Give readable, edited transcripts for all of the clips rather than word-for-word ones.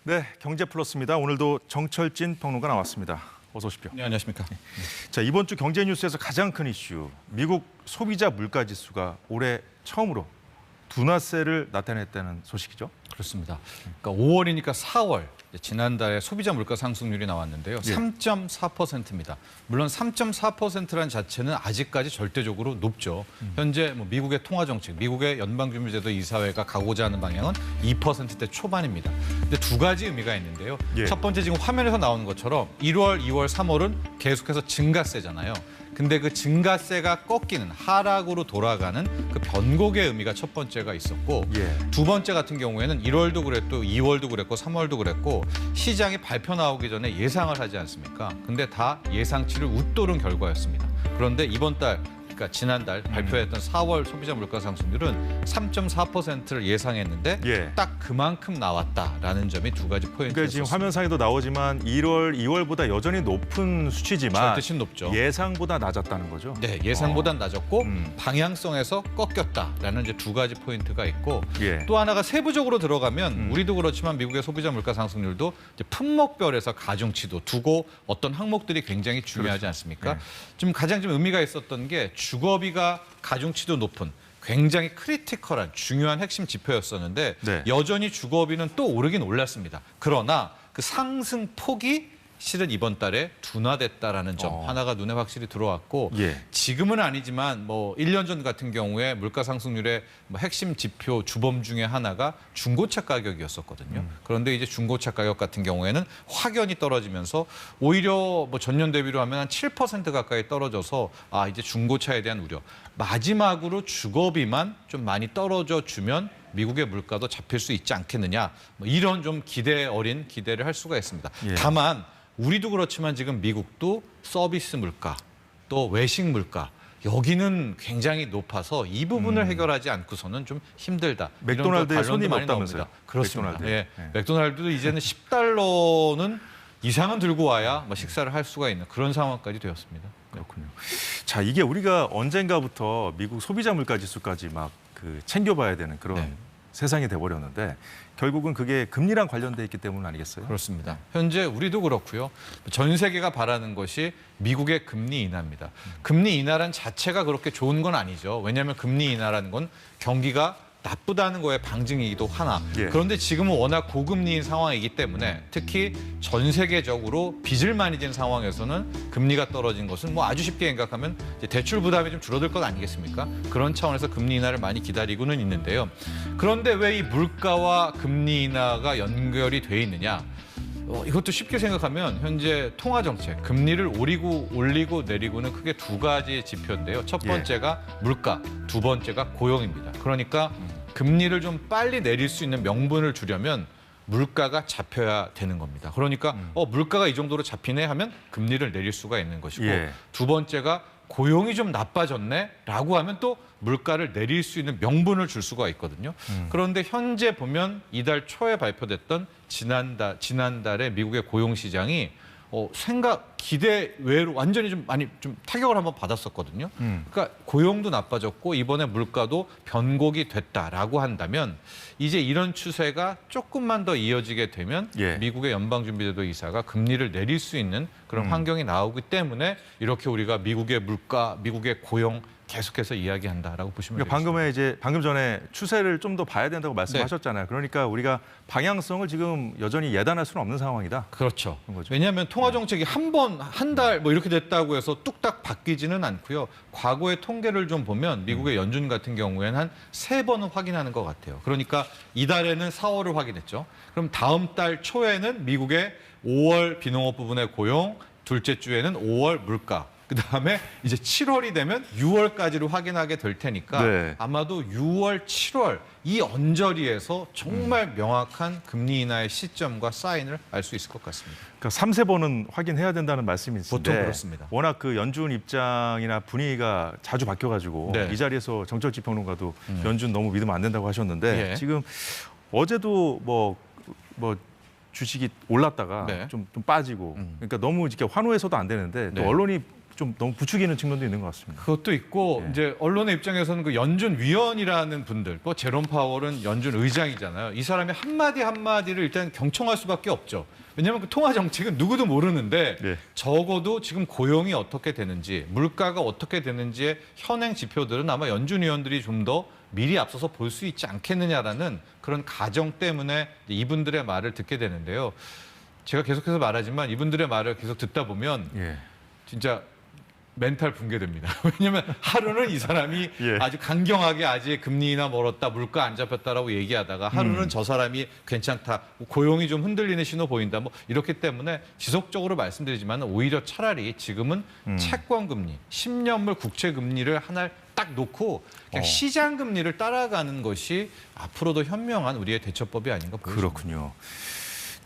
네, 경제 플러스입니다. 오늘도 정철진 평론가 나왔습니다. 어서 오십시오. 네, 안녕하십니까. 자, 이번 주 경제 뉴스에서 가장 큰 이슈, 미국 소비자 물가 지수가 올해 처음으로 둔화세를 나타냈다는 소식이죠. 그렇습니다. 그러니까 5월이니까 4월, 지난달에 소비자 물가 상승률이 나왔는데요. 3.4%입니다. 물론 3.4%란 자체는 아직까지 절대적으로 높죠. 현재 미국의 통화정책, 미국의 연방준비제도 이사회가 가고자 하는 방향은 2%대 초반입니다. 근데 두 가지 의미가 있는데요. 첫 번째, 지금 화면에서 나오는 것처럼 1월, 2월, 3월은 계속해서 증가세잖아요. 근데 그 증가세가 꺾이는 하락으로 돌아가는 그 변곡의 의미가 첫 번째가 있었고, 두 번째 같은 경우에는 1월도 그랬고 2월도 그랬고 3월도 그랬고 시장이 발표 나오기 전에 예상을 하지 않습니까? 근데 다 예상치를 웃도른 결과였습니다. 그런데 이번 달, 그러니까 지난달 발표했던 4월 소비자 물가 상승률은 3.4%를 예상했는데 딱 그만큼 나왔다라는 점이 두 가지 포인트였습니다. 그러니까 지금 화면상에도 나오지만 1월, 2월보다 여전히 높은 수치지만 절대치 높죠. 예상보다 낮았다는 거죠. 네, 예상보단 낮았고 방향성에서 꺾였다라는 이제 두 가지 포인트가 있고, 또 하나가 세부적으로 들어가면 우리도 그렇지만 미국의 소비자 물가 상승률도 이제 품목별에서 가중치도 두고 어떤 항목들이 굉장히 중요하지 않습니까? 좀 가장 좀 의미가 있었던 게 주거비가 가중치도 높은 굉장히 크리티컬한 중요한 핵심 지표였었는데 여전히 주거비는 또 오르긴 올랐습니다. 그러나 그 상승 폭이 실은 이번 달에 둔화됐다라는 점 하나가 눈에 확실히 들어왔고, 지금은 아니지만 1년 전 같은 경우에 물가 상승률의 핵심 지표 주범 중에 하나가 중고차 가격이었었거든요. 그런데 이제 중고차 가격 같은 경우에는 확연히 떨어지면서 오히려 전년 대비로 하면 한 7% 가까이 떨어져서 이제 중고차에 대한 우려. 마지막으로 주거비만 좀 많이 떨어져 주면 미국의 물가도 잡힐 수 있지 않겠느냐, 이런 좀 기대 어린 기대를 할 수가 있습니다. 다만 우리도 그렇지만 지금 미국도 서비스 물가, 또 외식 물가, 여기는 굉장히 높아서 이 부분을 해결하지 않고서는 좀 힘들다. 맥도날드에 손님이 많이 없다면서요? 나옵니다. 그렇습니다. 맥도날드. 맥도날드도 이제는 10달러는 이상은 들고 와야 식사를 할 수가 있는 그런 상황까지 되었습니다. 그렇군요. 자, 이게 우리가 언젠가부터 미국 소비자 물가 지수까지 막 챙겨봐야 되는 그런 세상이 돼버렸는데, 결국은 그게 금리랑 관련돼 있기 때문 아니겠어요? 그렇습니다. 현재 우리도 그렇고요. 전 세계가 바라는 것이 미국의 금리 인하입니다. 금리 인하란 자체가 그렇게 좋은 건 아니죠. 왜냐하면 금리 인하라는 건 경기가 나쁘다는 거에 방증이기도 하나. 그런데 지금은 워낙 고금리인 상황이기 때문에 특히 전 세계적으로 빚을 많이 진 상황에서는 금리가 떨어진 것은 아주 쉽게 생각하면 이제 대출 부담이 좀 줄어들 것 아니겠습니까? 그런 차원에서 금리 인하를 많이 기다리고는 있는데요. 그런데 왜 이 물가와 금리 인하가 연결이 돼 있느냐? 이것도 쉽게 생각하면 현재 통화정책, 금리를 올리고 내리고는 크게 두 가지 지표인데요. 첫 번째가 물가, 두 번째가 고용입니다. 그러니까 금리를 좀 빨리 내릴 수 있는 명분을 주려면 물가가 잡혀야 되는 겁니다. 그러니까 물가가 이 정도로 잡히네 하면 금리를 내릴 수가 있는 것이고, 두 번째가 고용이 좀 나빠졌네라고 하면 또 물가를 내릴 수 있는 명분을 줄 수가 있거든요. 그런데 현재 보면 이달 초에 발표됐던 지난달에 미국의 고용 시장이 기대 외로 완전히 좀 많이 좀 타격을 한번 받았었거든요. 그러니까 고용도 나빠졌고 이번에 물가도 변곡이 됐다라고 한다면 이제 이런 추세가 조금만 더 이어지게 되면 미국의 연방준비제도 이사가 금리를 내릴 수 있는 그런 환경이 나오기 때문에 이렇게 우리가 미국의 물가, 미국의 고용 계속해서 이야기한다라고 보시면 되겠습니다. 방금 전에 추세를 좀 더 봐야 된다고 말씀하셨잖아요. 그러니까 우리가 방향성을 지금 여전히 예단할 수는 없는 상황이다. 그렇죠. 왜냐하면 통화 정책이 한 달 이렇게 됐다고 해서 뚝딱 바뀌지는 않고요. 과거의 통계를 좀 보면 미국의 연준 같은 경우에는 한 3번은 확인하는 것 같아요. 그러니까 이달에는 4월을 확인했죠. 그럼 다음 달 초에는 미국의 5월 비농업 부분의 고용, 둘째 주에는 5월 물가, 그다음에 이제 7월이 되면 6월까지를 확인하게 될 테니까 아마도 6월, 7월 이 언저리에서 정말 명확한 금리 인하의 시점과 사인을 알 수 있을 것 같습니다. 그러니까 3-4번은 확인해야 된다는 말씀이신데 보통 그렇습니다. 워낙 연준 입장이나 분위기가 자주 바뀌어가지고 이 자리에서 정철진 평론가도 연준 너무 믿으면 안 된다고 하셨는데 지금 어제도 뭐 주식이 올랐다가 좀 빠지고 그러니까 너무 이렇게 환호해서도 안 되는데 또 언론이 좀 너무 부추기는 측면도 있는 것 같습니다. 그것도 있고 예. 이제 언론의 입장에서는 그 연준 위원이라는 분들, 또 제롬 파월은 연준 의장이잖아요. 이 사람이 한마디 한마디를 일단 경청할 수밖에 없죠. 왜냐하면 그 통화 정책은 누구도 모르는데 예. 적어도 지금 고용이 어떻게 되는지, 물가가 어떻게 되는지의 현행 지표들은 아마 연준 위원들이 좀 더 미리 앞서서 볼 수 있지 않겠느냐라는 그런 가정 때문에 이분들의 말을 듣게 되는데요. 제가 계속해서 말하지만 이분들의 말을 계속 듣다 보면 예. 진짜 멘탈 붕괴됩니다. 왜냐하면 하루는 이 사람이 예. 아주 강경하게 아직 금리 인하 멀었다, 물가 안 잡혔다라고 얘기하다가 하루는 저 사람이 괜찮다, 고용이 좀 흔들리는 신호 보인다, 뭐 이렇기 때문에 지속적으로 말씀드리지만 오히려 차라리 지금은 채권 금리, 10년물 국채 금리를 하나 딱 놓고 그냥 시장 금리를 따라가는 것이 앞으로도 현명한 우리의 대처법이 아닌가 보입니다. 그렇군요.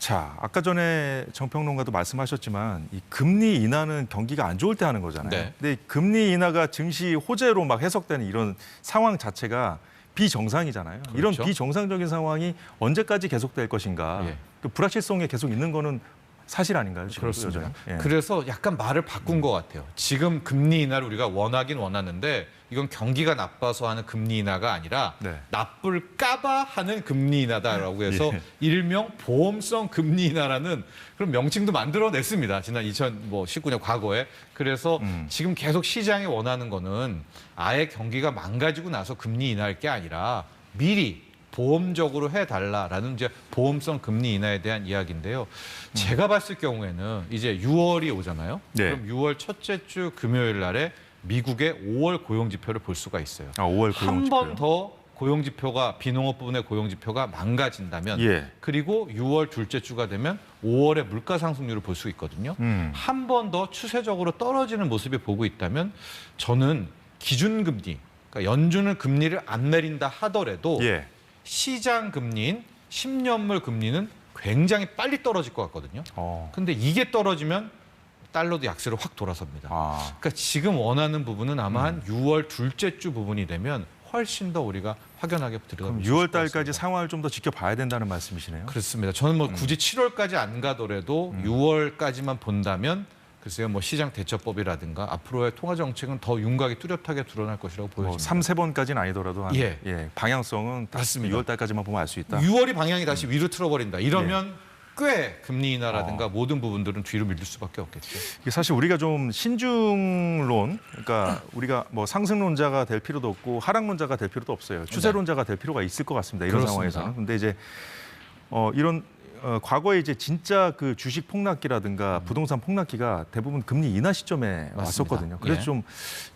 자, 아까 전에 정평론가도 말씀하셨지만 이 금리 인하는 경기가 안 좋을 때 하는 거잖아요. 네. 근데 금리 인하가 증시 호재로 막 해석되는 이런 상황 자체가 비정상이잖아요. 이런 그렇죠. 비정상적인 상황이 언제까지 계속될 것인가. 예. 그 불확실성이 계속 있는 거는 사실 아닌가요? 지금 그렇습니다. 여전히? 예. 그래서 약간 말을 바꾼 것 같아요. 지금 금리 인하를 우리가 원하긴 원하는데 이건 경기가 나빠서 하는 금리 인하가 아니라 네. 나쁠까봐 하는 금리 인하다라고 해서 예. 일명 보험성 금리 인하라는 그런 명칭도 만들어냈습니다. 지난 2019년 과거에. 그래서 지금 계속 시장이 원하는 거는 아예 경기가 망가지고 나서 금리 인하할 게 아니라 미리 보험적으로 해달라라는 이제 보험성 금리 인하에 대한 이야기인데요. 제가 봤을 경우에는 이제 6월이 오잖아요. 네. 그럼 6월 첫째 주 금요일 날에 미국의 5월 고용 지표를 볼 수가 있어요. 5월 한 고용 번 더 고용 지표가 비농업 부분의 고용 지표가 망가진다면 예. 그리고 6월 둘째 주가 되면 5월의 물가 상승률을 볼 수 있거든요. 한 번 더 추세적으로 떨어지는 모습을 보고 있다면 저는 기준금리, 그러니까 연준은 금리를 안 내린다 하더라도 예. 시장 금리인 10년물 금리는 굉장히 빨리 떨어질 것 같거든요. 근데 이게 떨어지면 달러도 약세로 확 돌아섭니다. 그러니까 지금 원하는 부분은 아마 한 6월 둘째 주 부분이 되면 훨씬 더 우리가 확연하게 들어가. 그럼 6월 달까지 상황을 좀 더 지켜봐야 된다는 말씀이시네요. 그렇습니다. 저는 뭐 굳이 7월까지 안 가더라도 6월까지만 본다면 글쎄요, 뭐 시장 대처법이라든가 앞으로의 통화 정책은 더 윤곽이 뚜렷하게 드러날 것이라고 보여집니다. 3, 4번까지는 아니더라도 한, 예. 방향성은 맞습니다. 6월 달까지만 보면 알 수 있다. 6월이 방향이 다시 위로 틀어버린다. 이러면 꽤 금리 인하라든가 모든 부분들은 뒤로 밀릴 수밖에 없겠죠. 이게 사실 우리가 좀 신중론, 그러니까 우리가 뭐 상승론자가 될 필요도 없고 하락론자가 될 필요도 없어요. 추세론자가 될 필요가 있을 것 같습니다. 이런 그렇습니다. 상황에서는. 근데 이제 이런 과거에 이제 진짜 그 주식 폭락기라든가 부동산 폭락기가 대부분 금리 인하 시점에 왔었거든요. 그래서 예.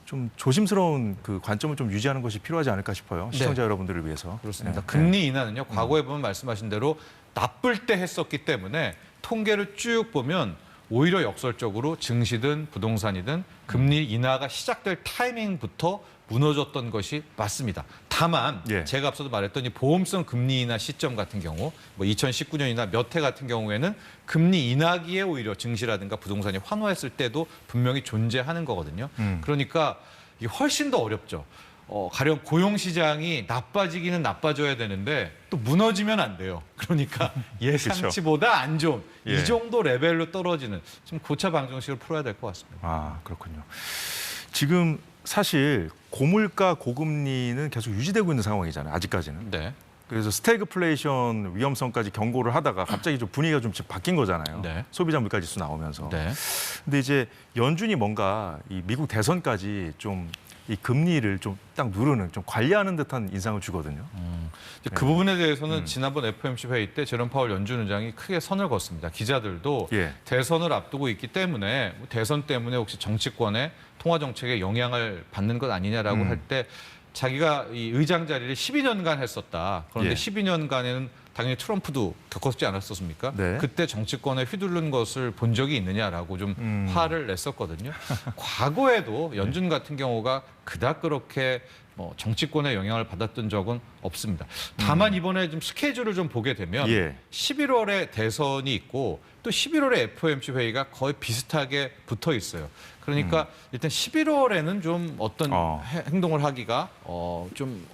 좀 조심스러운 그 관점을 좀 유지하는 것이 필요하지 않을까 싶어요. 시청자 여러분들을 위해서. 그렇습니다. 예. 금리 인하는요. 과거에 보면 말씀하신 대로 나쁠 때 했었기 때문에 통계를 쭉 보면 오히려 역설적으로 증시든 부동산이든 금리 인하가 시작될 타이밍부터 무너졌던 것이 맞습니다. 다만 예. 제가 앞서도 말했던 이 보험성 금리 인하 시점 같은 경우 뭐 2019년이나 몇 해 같은 경우에는 금리 인하기에 오히려 증시라든가 부동산이 환호했을 때도 분명히 존재하는 거거든요. 그러니까 이게 훨씬 더 어렵죠. 가령 고용 시장이 나빠지기는 나빠져야 되는데 또 무너지면 안 돼요. 그러니까 예상치보다 안 좋은 예. 이 정도 레벨로 떨어지는 좀 고차 방정식을 풀어야 될 것 같습니다. 아, 그렇군요. 지금 사실 고물가 고금리는 계속 유지되고 있는 상황이잖아요. 아직까지는. 네. 그래서 스태그플레이션 위험성까지 경고를 하다가 갑자기 좀 분위기가 좀 바뀐 거잖아요. 네. 소비자 물가지수 나오면서. 네. 근데 이제 연준이 뭔가 이 미국 대선까지 좀 이 금리를 좀 딱 누르는, 좀 관리하는 듯한 인상을 주거든요. 이제 그 부분에 대해서는 지난번 FOMC 회의 때 제롬 파월 연준 의장이 크게 선을 그었습니다. 기자들도 예. 대선을 앞두고 있기 때문에 대선 때문에 혹시 정치권의 통화 정책에 영향을 받는 것 아니냐라고 할 때 자기가 이 의장 자리를 12년간 했었다. 그런데 예. 12년간에는 당연히 트럼프도 겪었지 않았었습니까? 네. 그때 정치권에 휘두른 것을 본 적이 있느냐라고 좀 화를 냈었거든요. 과거에도 연준 같은 경우가 그닥 그렇게 뭐 정치권의 영향을 받았던 적은 없습니다. 다만 이번에 좀 스케줄을 좀 보게 되면 예. 11월에 대선이 있고 또 11월에 FOMC 회의가 거의 비슷하게 붙어 있어요. 그러니까 일단 11월에는 좀 어떤 행동을 하기가 좀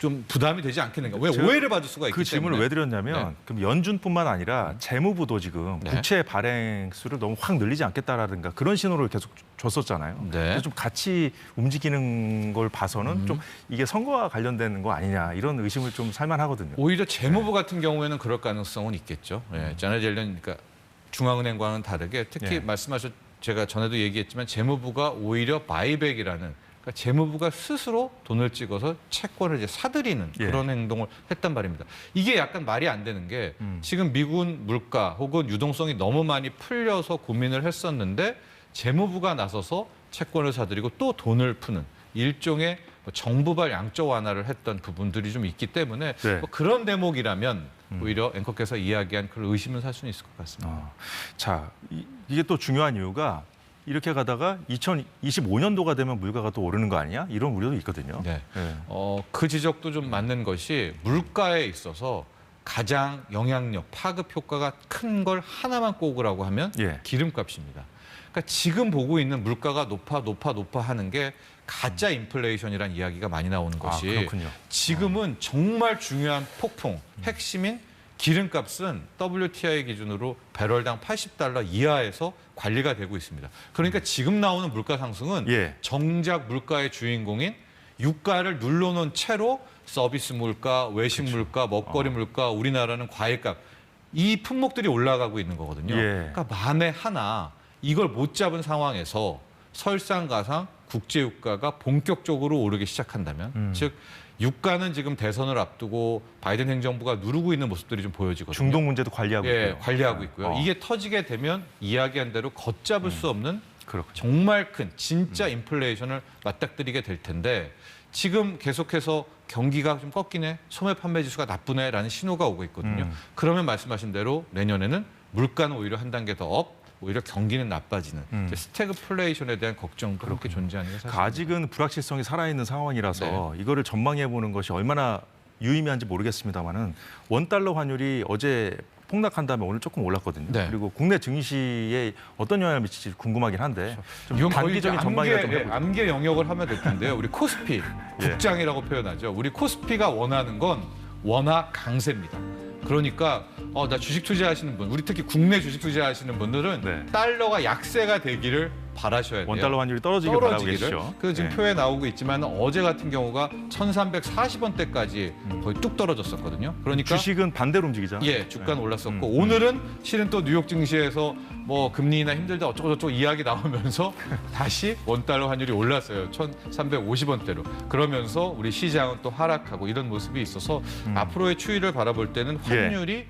좀 부담이 되지 않겠는가? 왜 제가 오해를 받을 수가 있기 그 질문을 때문에. 왜 드렸냐면 네. 그럼 연준뿐만 아니라 재무부도 지금 네. 부채 발행 수를 너무 확 늘리지 않겠다라든가 그런 신호를 계속 줬었잖아요. 네. 그래서 좀 같이 움직이는 걸 봐서는 좀 이게 선거와 관련된 거 아니냐 이런 의심을 좀 살만하거든요. 오히려 재무부 같은 경우에는 그럴 가능성은 있겠죠. 예, 자넷 옐런 그러니까 중앙은행과는 다르게 특히 예. 말씀하셨 제가 전에도 얘기했지만 재무부가 오히려 바이백이라는 그러니까 재무부가 스스로 돈을 찍어서 채권을 이제 사들이는 예. 그런 행동을 했단 말입니다. 이게 약간 말이 안 되는 게 지금 미국은 물가 혹은 유동성이 너무 많이 풀려서 고민을 했었는데 재무부가 나서서 채권을 사들이고 또 돈을 푸는 일종의 뭐 정부발 양적 완화를 했던 부분들이 좀 있기 때문에 네. 뭐 그런 대목이라면 오히려 앵커께서 이야기한 그런 의심을 살 수는 있을 것 같습니다. 자, 이게 또 중요한 이유가 이렇게 가다가 2025년도가 되면 물가가 또 오르는 거 아니야? 이런 우려도 있거든요. 네. 네. 그 지적도 좀 맞는 것이 물가에 있어서 가장 영향력, 파급 효과가 큰 걸 하나만 꼽으라고 하면 예. 기름값입니다. 그러니까 지금 보고 있는 물가가 높아 하는 게 가짜 인플레이션이라는 이야기가 많이 나오는 것이 그렇군요. 지금은 정말 중요한 폭풍, 핵심인 기름값은 WTI 기준으로 배럴당 $80 이하에서 관리가 되고 있습니다. 그러니까 지금 나오는 물가 상승은 예. 정작 물가의 주인공인 유가를 눌러놓은 채로 서비스 물가, 외식 물가, 먹거리 물가, 우리나라는 과일값 이 품목들이 올라가고 있는 거거든요. 예. 그러니까 만에 하나 이걸 못 잡은 상황에서 설상가상 국제유가가 본격적으로 오르기 시작한다면 즉 유가는 지금 대선을 앞두고 바이든 행정부가 누르고 있는 모습들이 좀 보여지거든요. 중동 문제도 관리하고 예, 있고요. 관리하고 있고요. 어. 이게 터지게 되면 이야기한 대로 걷잡을 수 없는 그렇군요. 정말 큰 진짜 인플레이션을 맞닥뜨리게 될 텐데 지금 계속해서 경기가 좀 꺾이네, 소매 판매 지수가 나쁘네라는 신호가 오고 있거든요. 그러면 말씀하신 대로 내년에는 물가는 오히려 한 단계 더 업, 오히려 경기는 나빠지는 이제 스태그플레이션에 대한 걱정도 함께 존재하는 게 사실입니다. 아직은 불확실성이 살아있는 상황이라서 이거를 전망해 보는 것이 얼마나 유의미한지 모르겠습니다만은 원달러 환율이 어제 폭락한 다음에 오늘 조금 올랐거든요. 네. 그리고 국내 증시에 어떤 영향을 미칠지 궁금하긴 한데 좀 이건 거의 이제 단기적인 전망이라 좀 해보죠. 암계 영역을 하면 될 텐데요. 우리 코스피 국장이라고 표현하죠. 우리 코스피가 원하는 건 원화 강세입니다. 그러니까 나 주식 투자하시는 분, 우리 특히 국내 주식 투자하시는 분들은 네. 달러가 약세가 되기를 바라셔야 돼요. 원달러 환율이 떨어지길 바라고 계시죠. 그 지금 네. 표에 나오고 있지만 어제 같은 경우가 1,340원대까지 거의 뚝 떨어졌었거든요. 그러니까 주식은 반대로 움직이잖아요. 예, 주가는 올랐었고 오늘은 실은 또 뉴욕 증시에서 뭐 금리나 힘들다 어쩌고저쩌고 이야기 나오면서 다시 원달러 환율이 올랐어요. 1,350원대로. 그러면서 우리 시장은 또 하락하고 이런 모습이 있어서 앞으로의 추이를 바라볼 때는 환율이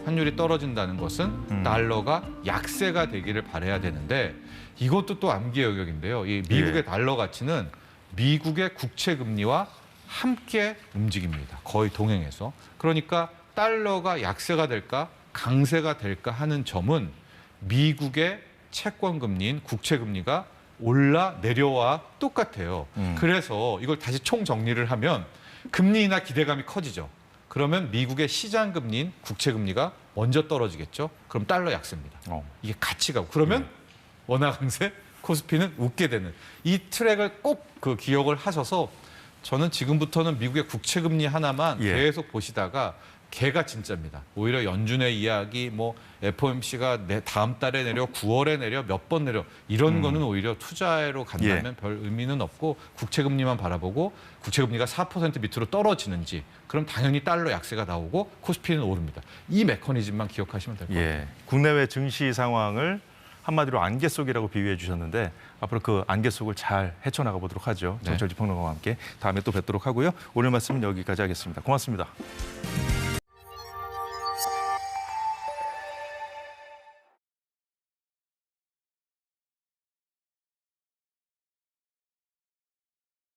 환율이 떨어진다는 것은 달러가 약세가 되기를 바라야 되는데 이것도 또 암기 영역인데요. 이 미국의 달러 가치는 미국의 국채 금리와 함께 움직입니다. 거의 동행해서. 그러니까 달러가 약세가 될까 강세가 될까 하는 점은 미국의 채권 금리인 국채 금리가 올라 내려와 똑같아요. 그래서 이걸 다시 총 정리를 하면 금리 인하 기대감이 커지죠. 그러면 미국의 시장 금리인 국채 금리가 먼저 떨어지겠죠. 그럼 달러 약세입니다. 이게 같이 가고 그러면 원화 강세, 코스피는 웃게 되는 이 트랙을 꼭 그 기억을 하셔서 저는 지금부터는 미국의 국채 금리 하나만 계속 보시다가 걔가 진짜입니다. 오히려 연준의 이야기, 뭐 FOMC가 다음 달에 내려, 9월에 내려, 몇 번 내려 이런 거는 오히려 투자로 간다면 별 의미는 없고 국채 금리만 바라보고 국채 금리가 4% 밑으로 떨어지는지 그럼 당연히 달러 약세가 나오고 코스피는 오릅니다. 이 메커니즘만 기억하시면 될 것 같아요. 국내외 증시 상황을 한마디로 안개 속이라고 비유해 주셨는데 앞으로 그 안개 속을 잘 헤쳐나가 보도록 하죠. 정철지 평론가와 함께 다음에 또 뵙도록 하고요. 오늘 말씀은 여기까지 하겠습니다. 고맙습니다.